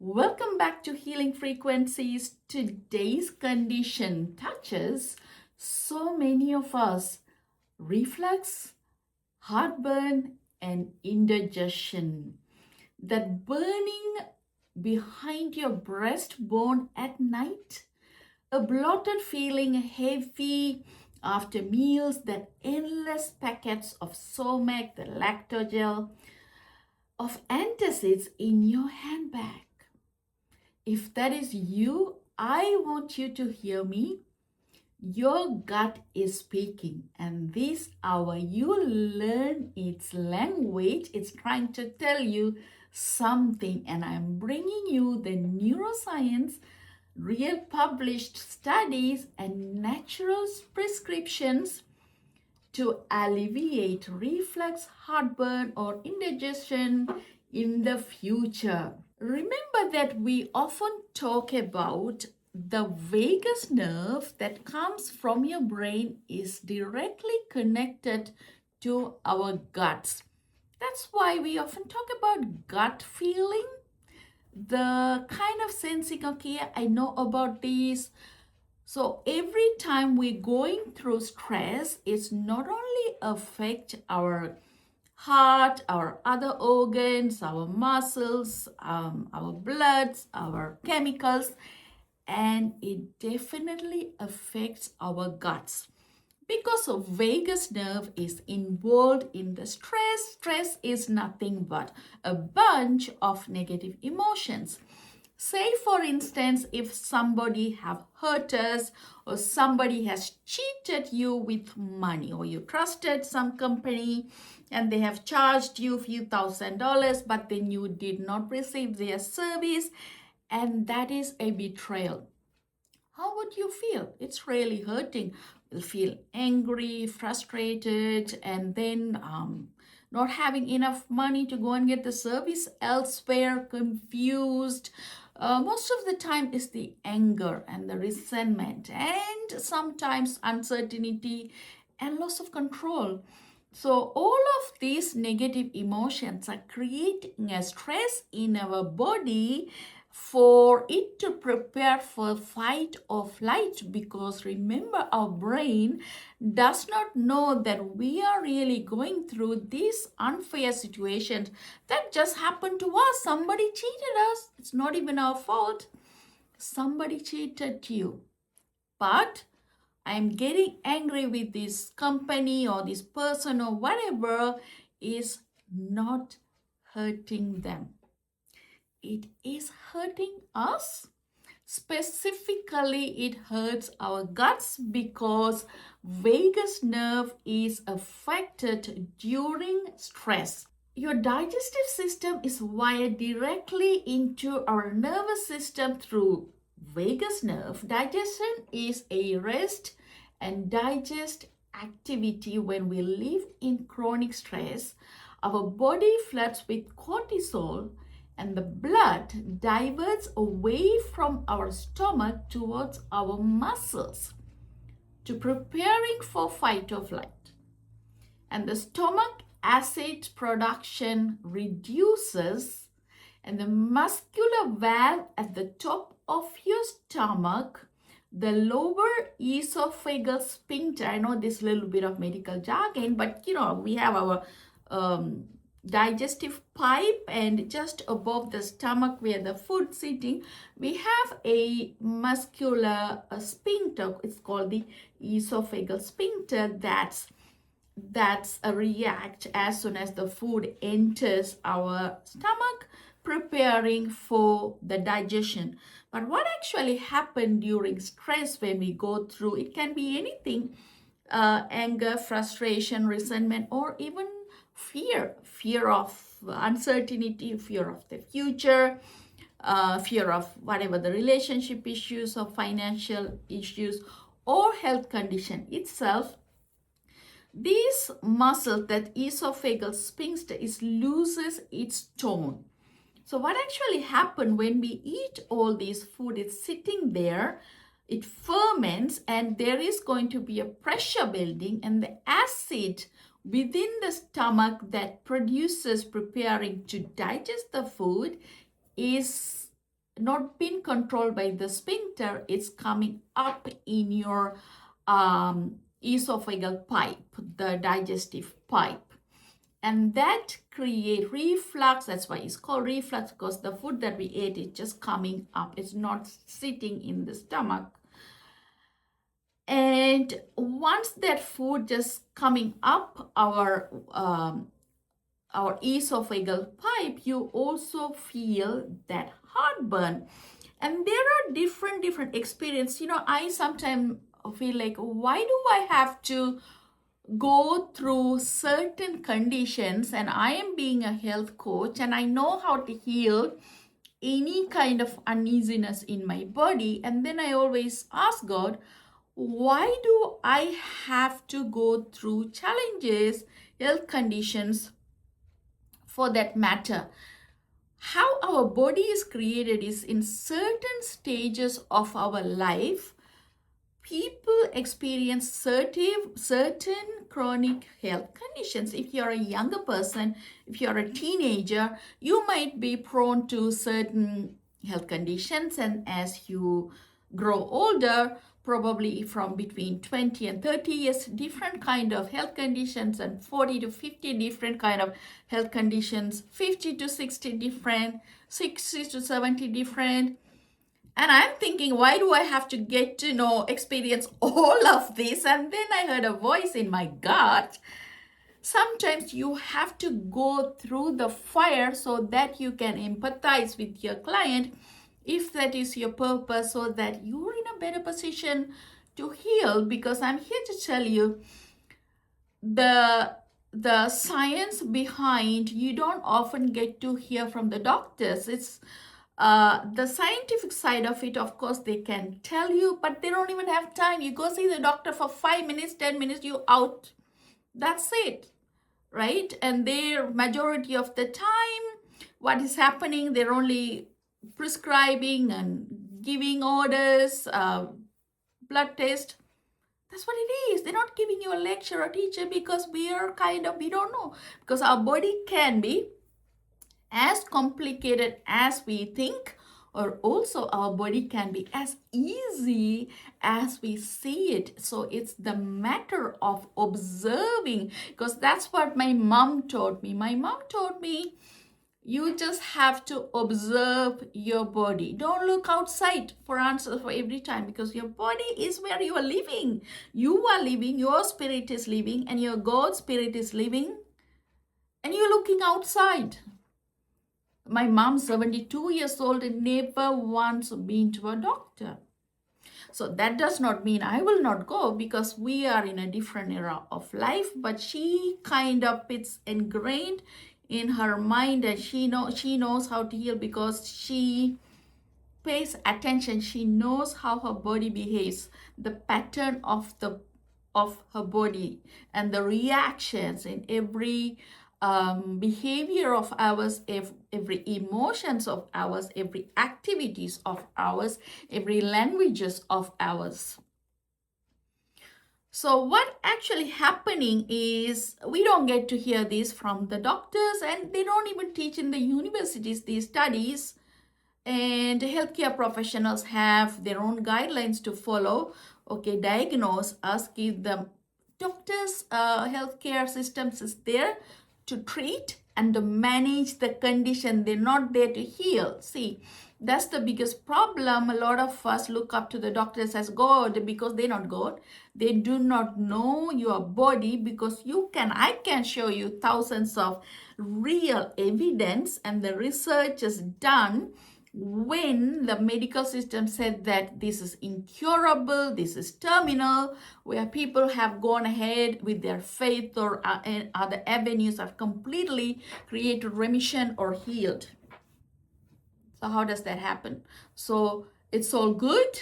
Welcome back to Healing Frequencies. Today's condition touches so many of us: reflux, heartburn, and indigestion. That burning behind your breastbone at night, a bloated feeling heavy after meals, that endless packets of Somac, the lactogel, of antacids in your handbag. If that is you, I want you to hear me. Your gut is speaking, and this hour you learn its language. It's trying to tell you something, and I'm bringing you the neuroscience, real published studies, and natural prescriptions to alleviate reflux, heartburn, or indigestion in the future. Remember that we often talk about the vagus nerve that comes from your brain is directly connected to our guts. That's why we often talk about gut feeling, the kind of sensing, okay, I know about this. So every time we're going through stress, it's not only affect our heart, our other organs, our muscles, our bloods, our chemicals, and it definitely affects our guts. Because of vagus nerve is involved in the stress. Stress is nothing but a bunch of negative emotions. Say, for instance, if somebody have hurt us, or somebody has cheated you with money, or you trusted some company and they have charged you a few $1,000s, but then you did not receive their service, and that is a betrayal. How would you feel? It's really hurting. You'll feel angry, frustrated, and then not having enough money to go and get the service elsewhere, confused. Most of the time is the anger and the resentment, and sometimes uncertainty and loss of control. So all of these negative emotions are creating a stress in our body for it to prepare for fight or flight, because remember, our brain does not know that we are really going through these unfair situations that just happened to us. Somebody cheated us. It's not even our fault. Somebody cheated you. But I'm getting angry with this company or this person or whatever is not hurting them. It is hurting us. Specifically, it hurts our guts because vagus nerve is affected during stress. Your digestive system is wired directly into our nervous system through vagus nerve. Digestion is a rest and digest activity. When we live in chronic stress, our body floods with cortisol, and the blood diverts away from our stomach towards our muscles to preparing for fight or flight. And the stomach acid production reduces, and the muscular valve at the top of your stomach, the lower esophageal sphincter, I know this little bit of medical jargon, but we have our digestive pipe, and just above the stomach where the food sitting, we have a muscular sphincter. It's called the esophageal sphincter. That's a react as soon as the food enters our stomach, preparing for the digestion. But what actually happened during stress when we go through, it can be anything, anger, frustration, resentment, or even fear of uncertainty, fear of the future, fear of whatever the relationship issues or financial issues or health condition itself. This muscle, that esophageal sphincter, loses its tone. So what actually happened when we eat all this food, it's sitting there, it ferments, and there is going to be a pressure building, and the acid within the stomach that produces preparing to digest the food is not being controlled by the sphincter, it's coming up in your esophageal pipe, the digestive pipe. And that create reflux. That's why it's called reflux, because the food that we ate is just coming up. It's not sitting in the stomach. And once that food just coming up our esophageal pipe, you also feel that heartburn. And there are different experience. I sometimes feel like, why do I have to go through certain conditions? And I am being a health coach and I know how to heal any kind of uneasiness in my body. And then I always ask God, why do I have to go through challenges, health conditions for that matter? How our body is created is in certain stages of our life, people experience certain chronic health conditions. If you're a younger person, if you're a teenager, you might be prone to certain health conditions. And as you grow older, probably from between 20 and 30 years, different kind of health conditions, and 40 to 50 different kind of health conditions, 50 to 60 different, 60 to 70 different. And I'm thinking, why do I have to get to experience all of this? And then I heard a voice in my gut. Sometimes you have to go through the fire so that you can empathize with your client, if that is your purpose, so that you're in a better position to heal. Because I'm here to tell you, the science behind, you don't often get to hear from the doctors. It's the scientific side of it, of course, they can tell you, but they don't even have time. You go see the doctor for 5 minutes, 10 minutes, you out. That's it, right? And their majority of the time, what is happening, they're only prescribing and giving orders, blood test. That's what it is. They're not giving you a lecture or teacher, because we don't know. Because our body can be as complicated as we think, or also our body can be as easy as we see it. So it's the matter of observing, because that's what my mom taught me. My mom told me, you just have to observe your body. Don't look outside for answers for every time, because your body is where you are living. You are living, your spirit is living, and your God spirit is living, and you're looking outside. My mom, 72 years old, and never once been to a doctor. So that does not mean I will not go, because we are in a different era of life. But she it's ingrained in her mind, and she knows how to heal, because she pays attention. She knows how her body behaves, the pattern of her body, and the reactions in every behavior of ours, every emotions of ours, every activities of ours, every languages of ours. So what actually happening is, we don't get to hear this from the doctors, and they don't even teach in the universities these studies. And healthcare professionals have their own guidelines to follow. Okay, diagnose us, give them. Doctors, healthcare systems is there to treat and to manage the condition. They're not there to heal. See, that's the biggest problem. A lot of us look up to the doctors as God, because they're not God. They do not know your body, because I can show you thousands of real evidence, and the research is done when the medical system said that this is incurable, this is terminal, where people have gone ahead with their faith or other avenues have completely created remission or healed. So how does that happen? So it's all good.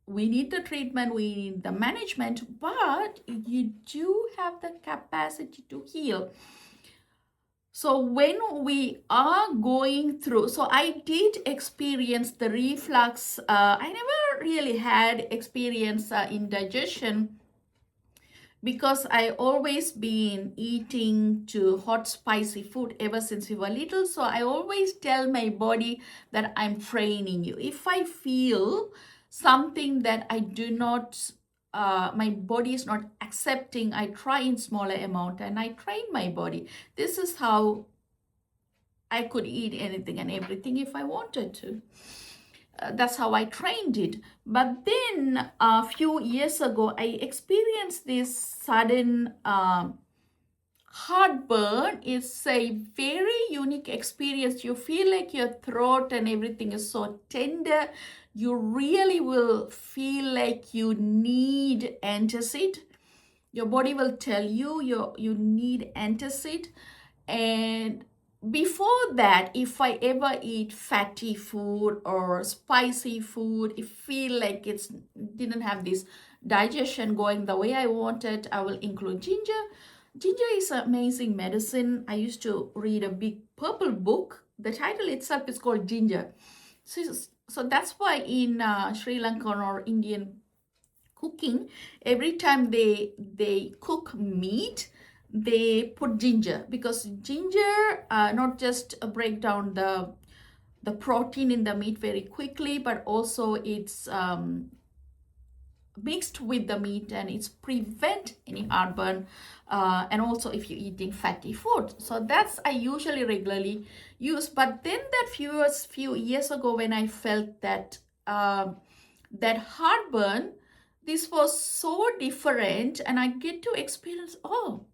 We need the treatment, we need the management, but you do have the capacity to heal. So when we are going through, so I did experience the reflux. I never really had experience indigestion because I always been eating to hot spicy food ever since we were little. So I always tell my body that I'm training you. If I feel something that I do not, my body is not accepting, I try in smaller amount and I train my body. This is how I could eat anything and everything if I wanted to. That's how I trained it. But then a few years ago, I experienced this sudden heartburn. It's a very unique experience. You feel like your throat and everything is so tender. You really will feel like you need antacid. Your body will tell you you need antacid. And before that, if I ever eat fatty food or spicy food, if feel like it's didn't have this digestion going the way I wanted, I will include ginger. Ginger is amazing medicine. I used to read a big purple book. The title itself is called Ginger. So that's why in Sri Lankan or Indian cooking, every time they cook meat, they put ginger, because ginger not just break down the protein in the meat very quickly, but also it's mixed with the meat and it's prevent any heartburn, and also if you're eating fatty food. So that's I usually regularly use. But then that few years ago, when I felt that that heartburn, this was so different, and I get to experience, oh,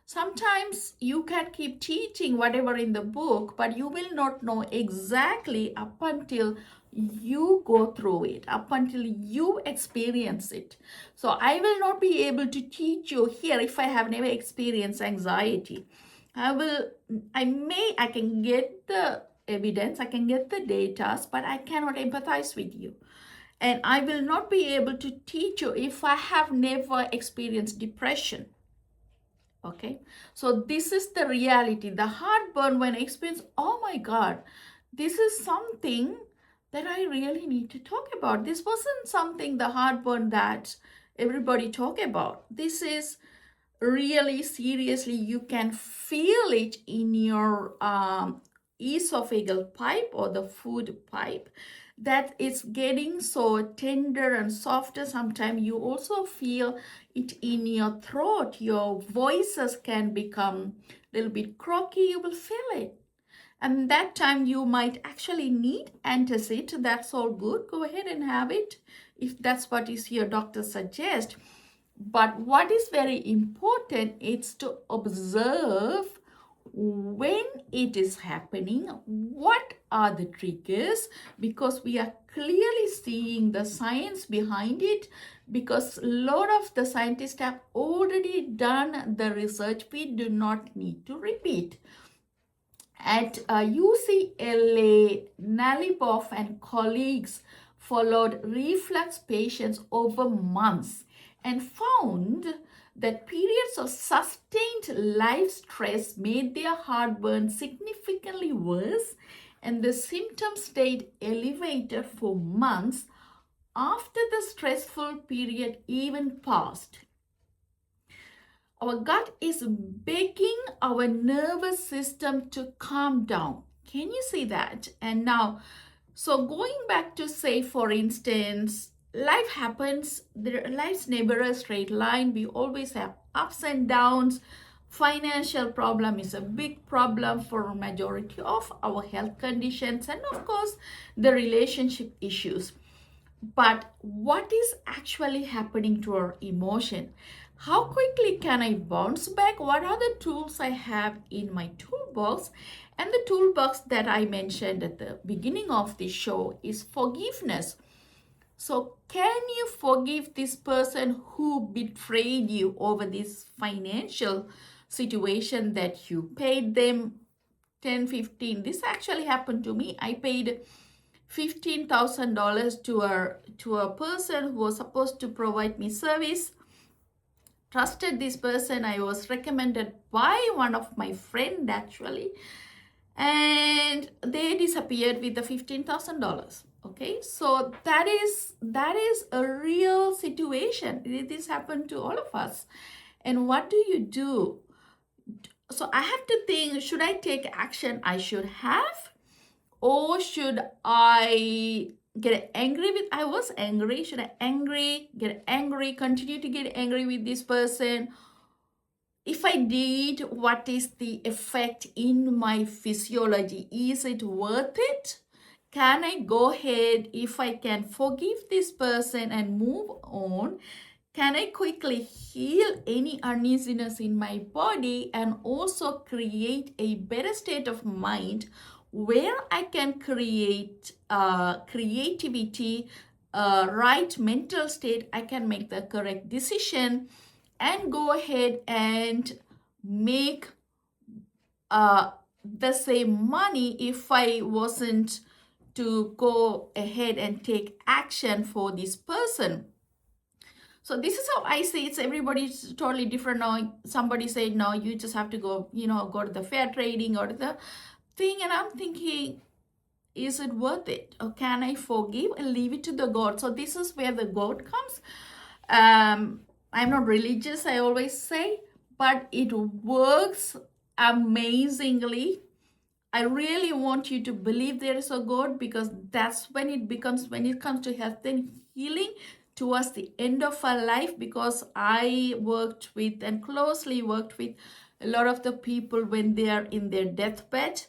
sometimes you can keep teaching whatever in the book, but you will not know exactly up until you go through it, up until you experience it. So I will not be able to teach you here if I have never experienced anxiety. I can get the evidence, I can get the data, but I cannot empathize with you. And I will not be able to teach you if I have never experienced depression. Okay, so this is the reality. The heartburn, when I experience, oh my God, this is something that I really need to talk about. This wasn't something, the heartburn that everybody talk about. This is really seriously, you can feel it in your esophageal pipe or the food pipe, that it's getting so tender and softer. Sometimes you also feel it in your throat. Your voices can become a little bit croaky. You will feel it. And that time you might actually need antacid. That's all good. Go ahead and have it if that's what is your doctor suggest. But what is very important is to observe when it is happening, what are the triggers, because we are clearly seeing the science behind it, because a lot of the scientists have already done the research. We do not need to repeat. At UCLA, Naliboff and colleagues followed reflux patients over months and found that periods of sustained life stress made their heartburn significantly worse, and the symptoms stayed elevated for months after the stressful period even passed. Our gut is begging our nervous system to calm down. Can you see that? And now, so going back to, say, for instance, life happens, life's never a straight line. We always have ups and downs. Financial problem is a big problem for majority of our health conditions, and of course the relationship issues. But what is actually happening to our emotion? How quickly can I bounce back? What are the tools I have in my toolbox? And the toolbox that I mentioned at the beginning of the show is forgiveness. So can you forgive this person who betrayed you over this financial situation, that you paid them 10, 15? This actually happened to me. I paid $15,000 to a person who was supposed to provide me service. Trusted this person. I was recommended by one of my friend actually, and they disappeared with the $15,000. Okay, so that is a real situation. This happened to all of us. And what do you do? So I have to think, should I take action I should have? Or should I get angry with, I was angry, should I get angry, continue to get angry with this person? If I did, what is the effect in my physiology? Is it worth it? Can I go ahead, if I can forgive this person and move on? Can I quickly heal any uneasiness in my body and also create a better state of mind where I can create creativity, right mental state? I can make the correct decision and go ahead and make the same money if I wasn't to go ahead and take action for this person. So this is how I say it's everybody's totally different now. Somebody said, no, you just have to go, go to the fair trading or the thing. And I'm thinking, is it worth it? Or can I forgive and leave it to the God? So this is where the God comes. I'm not religious, I always say, but it works amazingly. I really want you to believe there is a God, because that's when it becomes, when it comes to health and healing towards the end of our life, because I worked with and closely worked with a lot of the people when they are in their deathbed.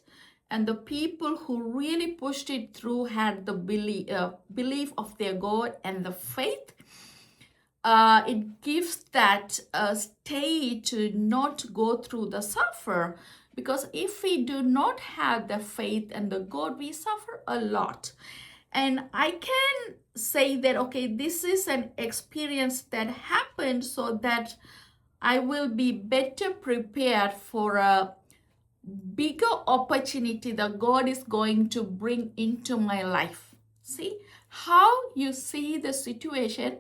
And the people who really pushed it through had the belief of their God and the faith. It gives that state to not go through the suffer, because if we do not have the faith and the God, we suffer a lot. And I can say that, okay, this is an experience that happened so that I will be better prepared for a bigger opportunity that God is going to bring into my life. See how you see the situation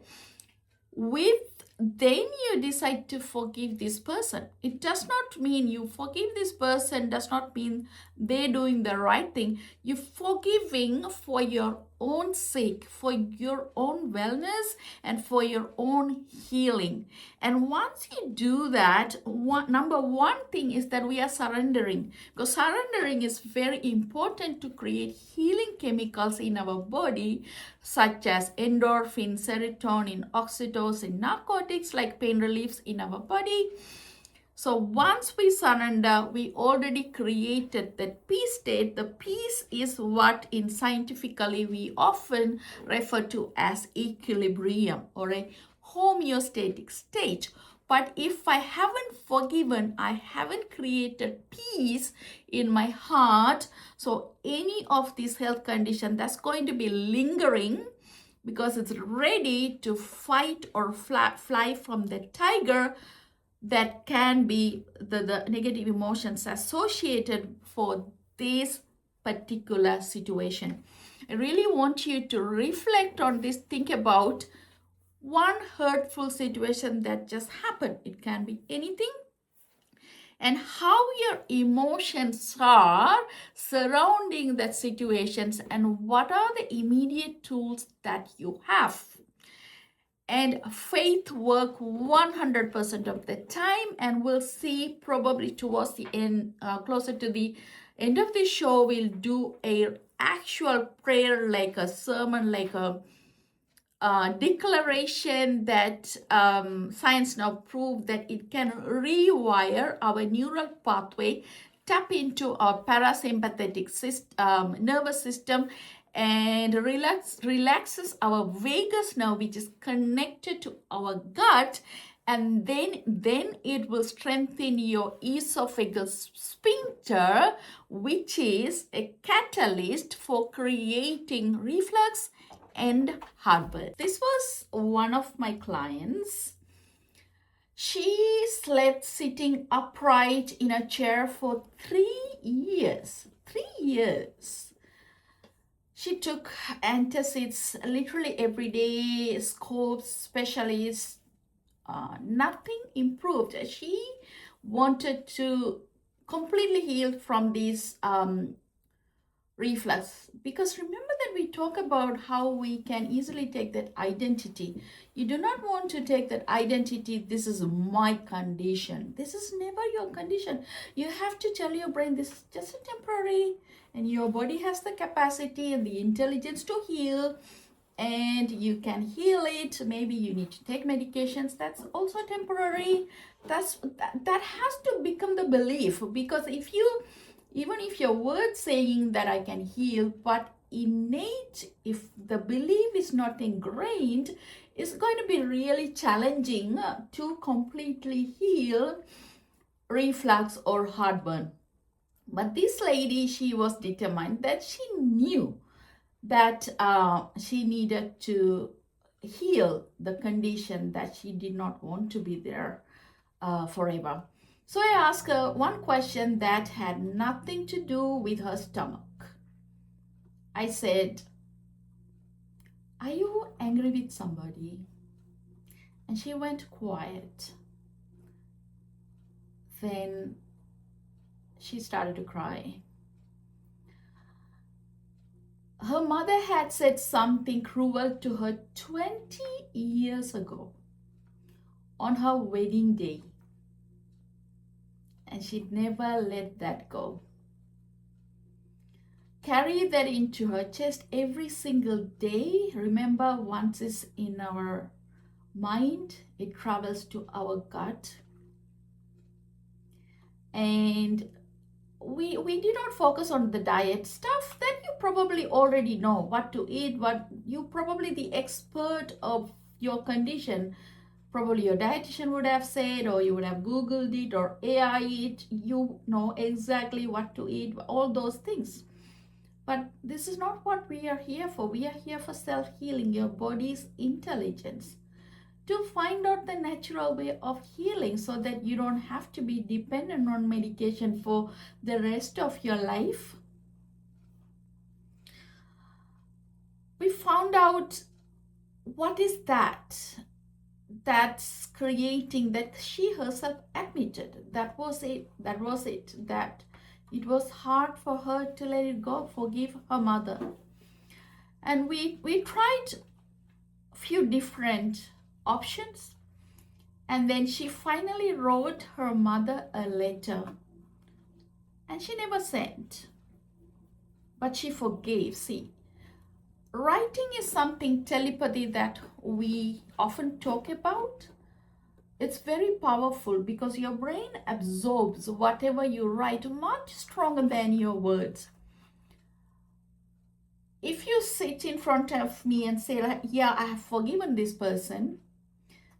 with, then you decide to forgive this person. It does not mean you forgive this person, does not mean they're doing the right thing. You're forgiving for your own sake, for your own wellness and for your own healing. And once you do that, number one thing is that we are surrendering, because surrendering is very important to create healing chemicals in our body, such as endorphin, serotonin, oxytocin, narcotics like pain reliefs in our body. So once we surrender, we already created that peace state. The peace is what in scientifically we often refer to as equilibrium or a homeostatic state. But if I haven't forgiven, I haven't created peace in my heart, so any of these health condition that's going to be lingering, because it's ready to fight or fly from the tiger, that can be the negative emotions associated for this particular situation. I really want you to reflect on this. Think about one hurtful situation that just happened. It can be anything. And how your emotions are surrounding that situations, and what are the immediate tools that you have. And faith work 100% of the time, and we'll see probably towards the end, closer to the end of the show, we'll do a actual prayer, like a sermon, like a declaration that science now proved that it can rewire our neural pathway, tap into our parasympathetic nervous system, and relaxes our vagus nerve, which is connected to our gut, and then it will strengthen your esophagus sphincter, which is a catalyst for creating reflux and heartburn. This was one of my clients. She slept sitting upright in a chair for 3 years. 3 years. She took antacids literally every day, scopes, specialists. Nothing improved. She wanted to completely heal from this reflux, because remember that we talk about how we can easily take that identity. You do not want to take that identity, this is my condition. This is never your condition. You have to tell your brain this is just a temporary, and your body has the capacity and the intelligence to heal, and you can heal it. Maybe you need to take medications, that's also temporary. That has to become the belief, because even if your word saying that I can heal, but innate, if the belief is not ingrained, it's going to be really challenging to completely heal reflux or heartburn. But this lady, she was determined, that she knew that she needed to heal the condition, that she did not want to be there forever. So I asked her one question that had nothing to do with her stomach. I said, are you angry with somebody? And she went quiet. Then she started to cry. Her mother had said something cruel to her 20 years ago on her wedding day, and she'd never let that go. Carry that into her chest every single day. Remember, once it's in our mind, it travels to our gut. And we did not focus on the diet stuff that you probably already know what to eat, what you probably the expert of your condition. Probably your dietitian would have said, or you would have Googled it or AI it. You know exactly what to eat, all those things. But this is not what we are here for. We are here for self-healing, your body's intelligence, to find out the natural way of healing, so that you don't have to be dependent on medication for the rest of your life. We found out what is that's creating, that she herself admitted that was it, that it was hard for her to let it go, forgive her mother. And we tried a few different options, and then she finally wrote her mother a letter, and she never sent, but she forgave. See, writing is something, telepathy, that we often talk about. It's very powerful because your brain absorbs whatever you write much stronger than your words. If you sit in front of me and say, yeah, I have forgiven this person,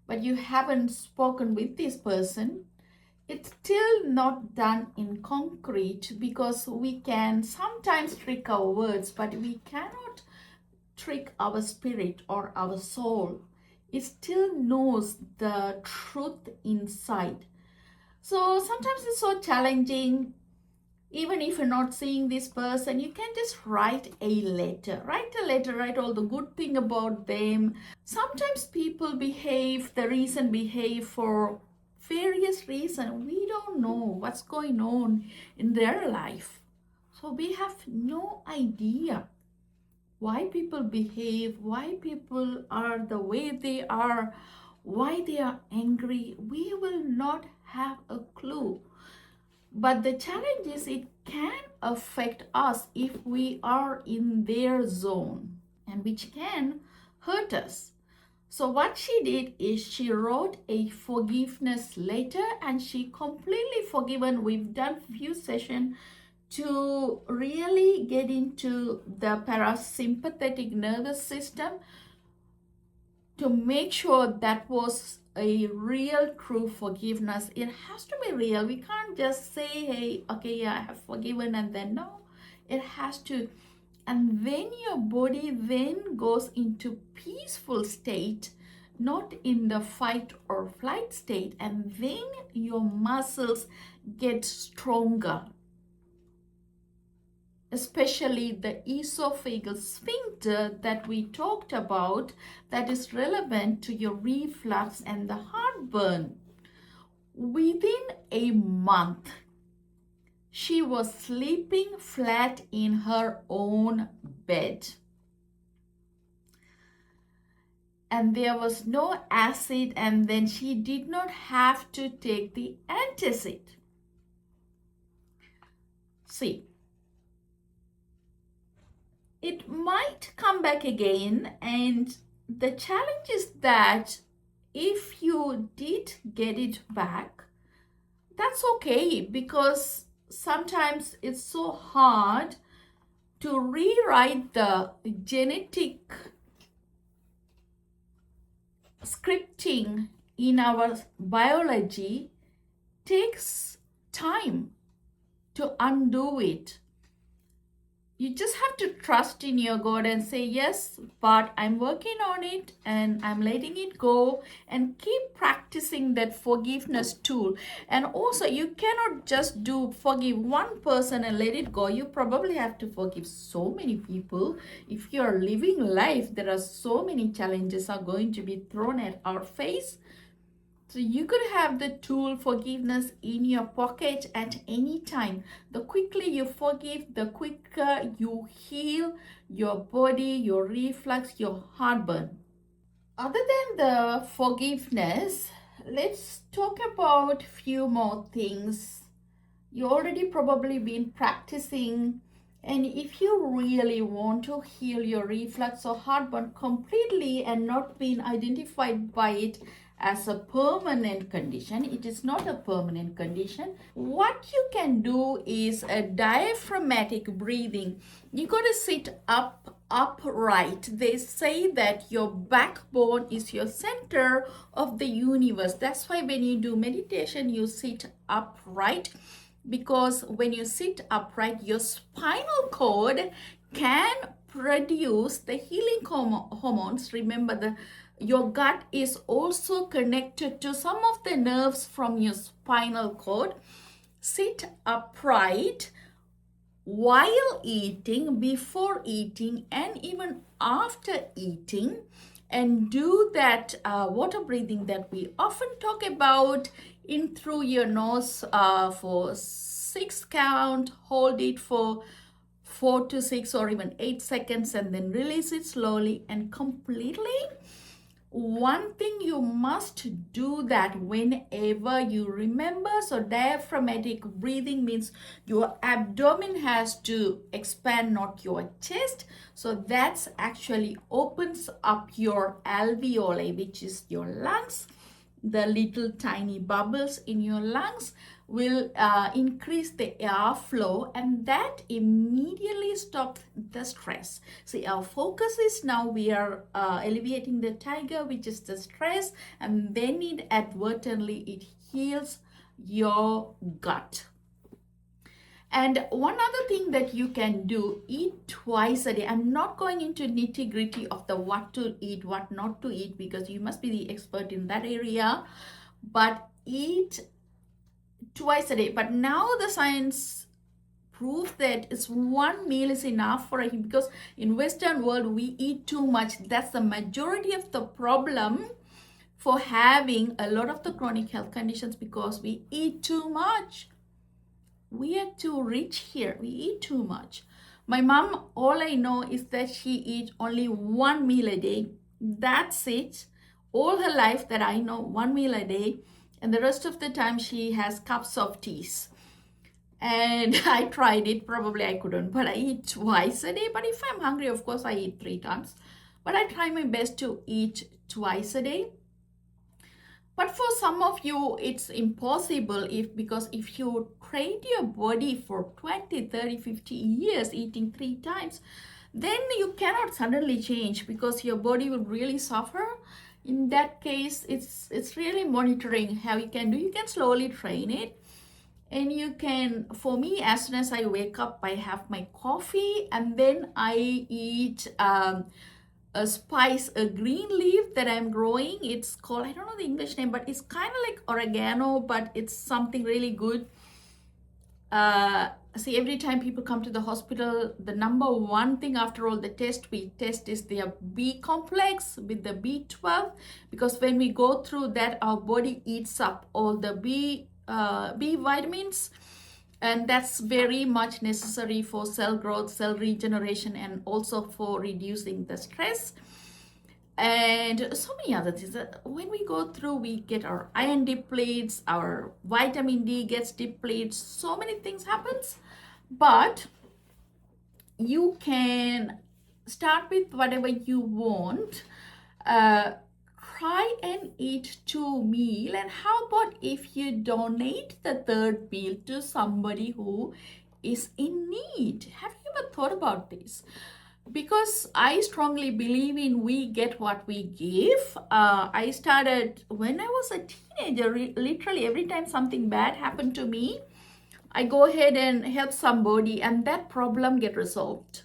but you haven't spoken with this person, it's still not done in concrete, because we can sometimes trick our words, but we cannot trick our spirit or our soul. It still knows the truth inside. So sometimes it's so challenging. Even if you're not seeing this person, you can just write a letter. Write all the good thing about them. Sometimes people behave for various reasons. We don't know what's going on in their life. So we have no idea why people behave, why people are the way they are, why they are angry. We will not have a clue. But the challenge is, it can affect us if we are in their zone, and which can hurt us. So what she did is she wrote a forgiveness letter, and she completely forgiven. We've done few sessions to really get into the parasympathetic nervous system to make sure that was a real true forgiveness. It has to be real. We can't just say, hey, okay, yeah, I have forgiven, and then no. It has to. And then your body then goes into peaceful state, not in the fight or flight state, and then your muscles get stronger, especially the esophageal sphincter that we talked about, that is relevant to your reflux and the heartburn. Within a month, she was sleeping flat in her own bed. and there was no acid, and then she did not have to take the antacid. See, it might come back again, and the challenge is that if you did get it back, that's okay, because sometimes it's so hard to rewrite the genetic scripting in our biology. Takes time to undo it. You just have to trust in your God and say, yes, but I'm working on it and I'm letting it go, and keep practicing that forgiveness tool. And also, you cannot just forgive one person and let it go. You probably have to forgive so many people. If you're living life, there are so many challenges are going to be thrown at our face. So you could have the tool forgiveness in your pocket at any time. The quicker you forgive, the quicker you heal your body, your reflux, your heartburn. Other than the forgiveness, let's talk about a few more things. You already probably been practicing, and if you really want to heal your reflux or heartburn completely and not being identified by it as a permanent condition, it is not a permanent condition. What you can do is a diaphragmatic breathing. You got to sit upright. They say that your backbone is your center of the universe. That's why when you do meditation, you sit upright, because when you sit upright, your spinal cord can produce the healing hormones. Remember, your gut is also connected to some of the nerves from your spinal cord. Sit upright while eating, before eating, and even after eating, and do that water breathing that we often talk about, in through your nose for 6 count, hold it for 4 to 6 or even 8 seconds, and then release it slowly and completely. One thing you must do that whenever you remember. So diaphragmatic breathing means your abdomen has to expand, not your chest. So that's actually opens up your alveoli, which is your lungs. The little tiny bubbles in your lungs will increase the airflow, and that immediately stops the stress. See, our focus is now we are alleviating the tiger, which is the stress, and then it heals your gut. And one other thing that you can do, eat twice a day. I'm not going into nitty-gritty of the what to eat, what not to eat, because you must be the expert in that area, but eat twice a day. But now the science proves that it's one meal is enough for him, because in Western world we eat too much. That's the majority of the problem for having a lot of the chronic health conditions, because we eat too much. We are too rich here. We eat too much. My mom, all I know is that she eats only one meal a day. That's it. All her life that I know, one meal a day. And the rest of the time she has cups of teas. And I tried it. Probably I couldn't, but I eat twice a day. But if I'm hungry, of course, I eat 3 times. But I try my best to eat twice a day. But for some of you, it's impossible because if you train your body for 20, 30, 50 years eating 3 times, then you cannot suddenly change, because your body will really suffer. In that case, it's really monitoring how you can do. You can slowly train it. And you can, for me, as soon as I wake up, I have my coffee, and then I eat a green leaf that I'm growing. It's called, I don't know the English name, but it's kind of like oregano, but it's something really good. See, every time people come to the hospital, the number one thing after all the test we test is their B complex with the B12, because when we go through that, our body eats up all the B vitamins, and that's very much necessary for cell growth, cell regeneration, and also for reducing the stress. and so many other things. When we go through, we get our iron depletes, our vitamin D gets depleted, so many things happens. But you can start with whatever you want. Try and eat 2 meals, and how about if you donate the third meal to somebody who is in need? Have you ever thought about this? Because I strongly believe in we get what we give. I started when I was a teenager. Literally every time something bad happened to me, I go ahead and help somebody, and that problem get resolved.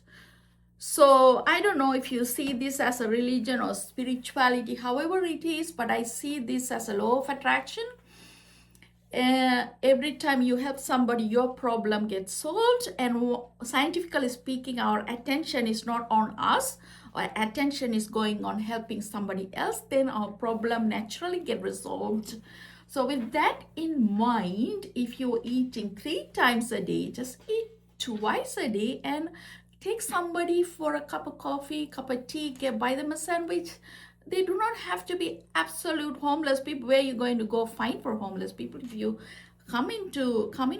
So I don't know if you see this as a religion or spirituality, however it is, but I see this as a law of attraction. Every time you help somebody, your problem gets solved. And scientifically speaking, our attention is not on us, our attention is going on helping somebody else, then our problem naturally get resolved. So with that in mind, if you're eating 3 times a day, just eat twice a day and take somebody for a cup of coffee, cup of tea, buy them a sandwich. They do not have to be absolute homeless people. Where are you going to go find for homeless people? If you come in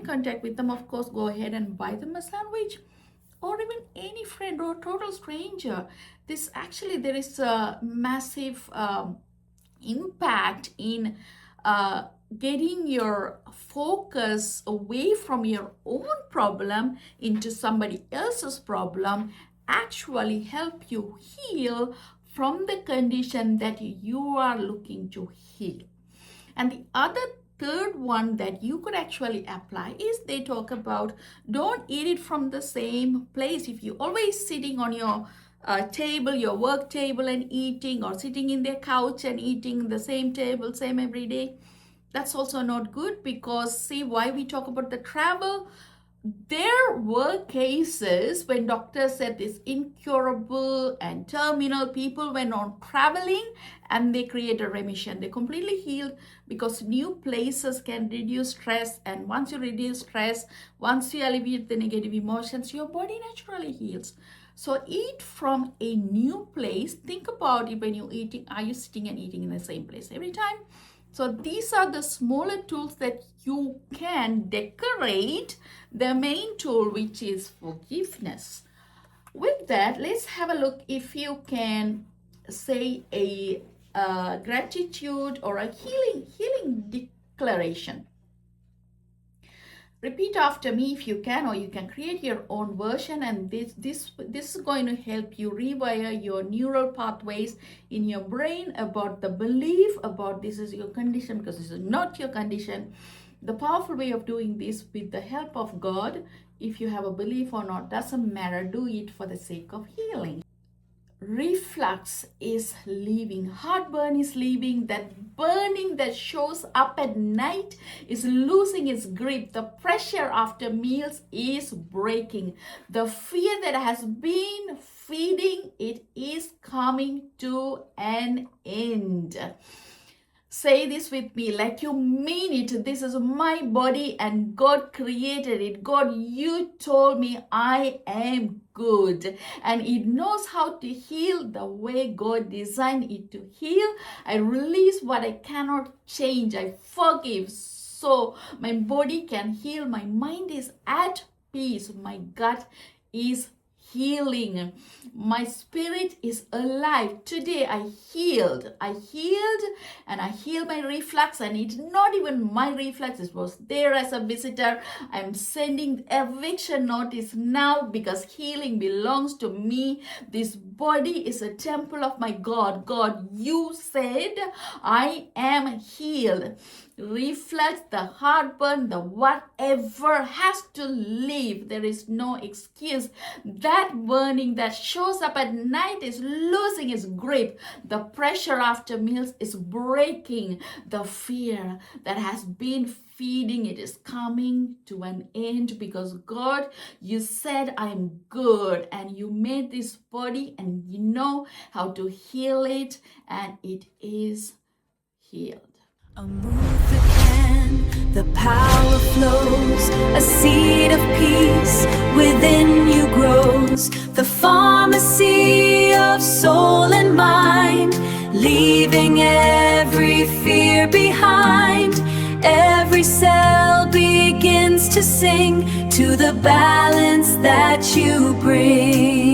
contact with them, of course, go ahead and buy them a sandwich, or even any friend or total stranger. There is a massive impact in getting your focus away from your own problem into somebody else's problem, actually help you heal from the condition that you are looking to heal. And the third one that you could actually apply is they talk about don't eat it from the same place. If you're always sitting on your table, your work table, and eating, or sitting in their couch and eating the same table, same every day, that's also not good. Because see why we talk about the travel. There were cases when doctors said this incurable and terminal, people went on traveling and they create a remission. They completely healed because new places can reduce stress. And once you reduce stress, once you alleviate the negative emotions, your body naturally heals. So eat from a new place. Think about it when you're eating. Are you sitting and eating in the same place every time? So these are the smaller tools that you can decorate the main tool, which is forgiveness. With that, let's have a look if you can say a gratitude or a healing declaration. Repeat after me if you can, or you can create your own version, and this is going to help you rewire your neural pathways in your brain about the belief about this is your condition, because this is not your condition. The powerful way of doing this with the help of God, if you have a belief or not, doesn't matter. Do it for the sake of healing. Reflux is leaving, heartburn is leaving, that burning that shows up at night is losing its grip, the pressure after meals is breaking, the fear that has been feeding it is coming to an end. Say this with me like you mean it. This is my body and God created it. God, you told me I am good and it knows how to heal the way God designed it to heal. I release what I cannot change. I forgive so my body can heal. My mind is at peace. My gut is healing. My spirit is alive. Today I healed and I healed my reflux, and it's not even my reflux, it was there as a visitor. I'm sending eviction notice now because healing belongs to me. This body is a temple of my God. God, you said I am healed. Reflux, the heartburn, the whatever has to leave. There is no excuse. That burning that shows up at night is losing its grip. The pressure after meals is breaking. The fear that has been feeding it is coming to an end, because God, you said I'm good and you made this body and you know how to heal it, and it is healed. Amutha Kan, the power flows, a seed of peace within you grows, the pharmacy of soul and mind. to sing to the balance that you bring.